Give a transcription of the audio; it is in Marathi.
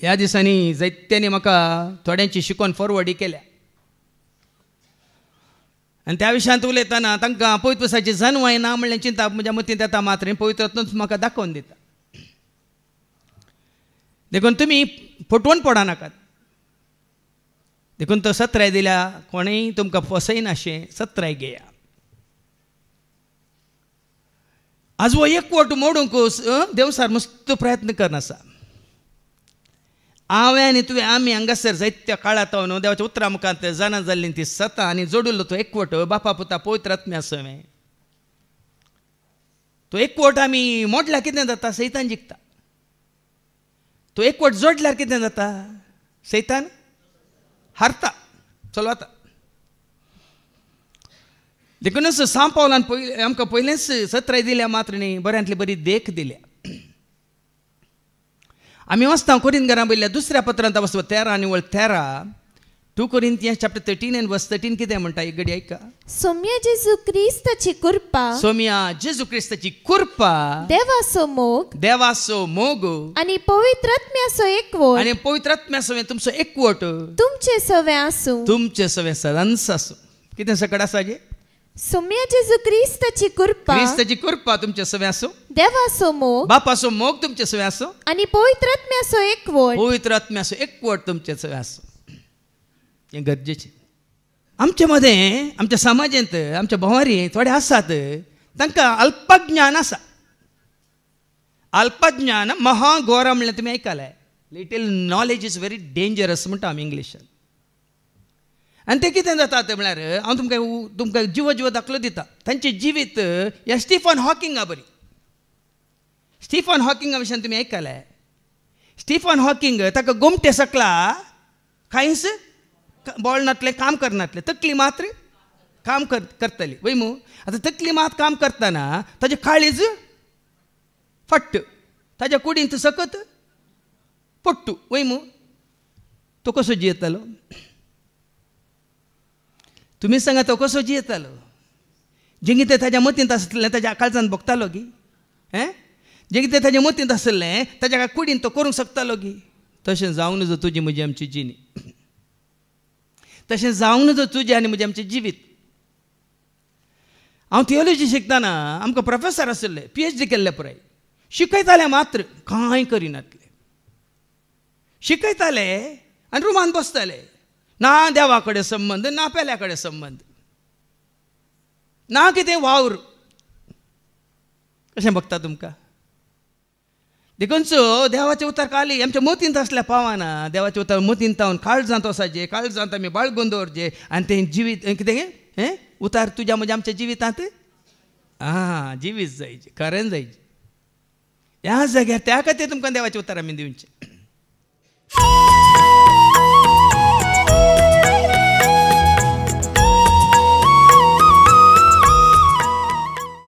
ह्या दिसांनी जायत्यांनी म्हाका थोड्यांची शिकवण फॉरवर्ड केल्या आनी त्या विशयांत उलयतना तांकां पवित्र पुस्तकाची जन्मय ना म्हणल्यार चिंता म्हज्या मतींत येता मात्र पवित्र रत्नूच म्हाका दाखोवन दिता. देखून तुमी फटवून पडनाकात. देखून तो सत्राय दिल्या कोणीय तुमकां फसयनाशें सत्राय घेया. आज हो एकवट मोडूंक देव सार मस्त प्रयत्न करनासा. हांवें आनी तुवें आमी हांगासर जायत्या काळांत न्हू देवाच्या उतरां मुखांत जाणा जाल्ली ती सतां आनी जोडिल्लो तो एकवट बापा पुता पवित्र आत्म्या सवें. तो एकवट आमी मोडल्यार कितें जाता? सैतान जिखता. तो एकवट जोडल्यार कितें जाता? सैतान हारता, चलवता. देखूनच सांव पावलान आमकां पयलेंच सत्राय दिल्या मात्र न्ही बऱ्यांतली बरी देख दिल्या. आमी वाचता कोरिंथीकांच्या बरयल्ल्या दुसऱ्या पत्रांत वचप 13 आनी 13 2 Corinthians chapter 13 and verse 13 कितें म्हणटा एक घडी ऐका. सोम्या जेजू क्रिस्ताची कृपा, सोम्या जेजू क्रिस्ताची कृपा, देवाचो मोग आनी पवित्र आत्म्याचो एकवट आनी पवित्र आत्म्याचो तुमचो एकवट तुमचे सवे आसूं. तुमचे सवे सदांच आसूं. कितें सकट आसा जे? सोम्या जेजू क्रिस्ताची कृपा तुमचे सवे आसूं. देवाचो मोग, बापाचो मोग तुमचे सवे आसूं. आनी पवित्र आत्म्याचो एकवट तुमचे सवे आसूं. हें गरजेचें. आमचे मदें आमच्या समाजांत आमच्या भोंवारी थोडे आसात तांकां अल्पज्ञान आसा. अल्पज्ञान महाघोर म्हणल्यार तुमी आयकलां. Little knowledge is very dangerous म्हणटा आमी इंग्लिशान. आनी तें कितें जाता म्हळ्यार हांव तुमकां जिव दाखलो दिता. तांचें जिवीत ह्या स्टीफन हॉकिंगा बरी. स्टीफन हॉकिंगा विशयान तुमी आयकलां. स्टीफन हॉकिंग ताका गोमटे सकला कांयच बोळनातलें काम करनातलें. तकली मात्र काम करतली वय मू. आतां तकली मात काम करतना ताजें काळीज फट्ट, ताज्या कुडींत सकत पट्टू वय मू. तो कसो जियेतालो? तुमी सांगा तो कसो जियेतालो? जें कितें ताज्या मतींत आसलें ताज्या काळजांत भोगतालो गी. जें कितें ताज्या मतींत आसलें ताज्या कुडींत तो करूंक शकतालो गी. तशें जावं नजो तुजी म्हजी आमची जिणी. तशें जावंक नजो तुजें आनी म्हजें आमचें जिवीत. हांव थियोलॉजी शिकतना आमकां प्रोफेसर आसले PhD केल्ले पुराय. शिकयताले मात्र कांय करिनातले. शिकयताले आनी रुमान बसताले. ना देवा कडेन संबंद, ना पेल्या कडेन संबंद, ना कितें वावर. कशें बगता तुमकां? देखूनचो देवाचें उतर काली आमच्या मतींत आसल्या पावना. देवाचें उतर मतींत तावन काळजांत वसाचें, काळजांत आमी बाळगून दवरचें आनी तें जिवीत कितें उतार तुज्या म्हज्या आमच्या जिवितांत जिवीत जायचें, खरें जायचें. ह्या जाग्यार त्या खातीर तुमकां देवाचें उतर आमी दिवचें.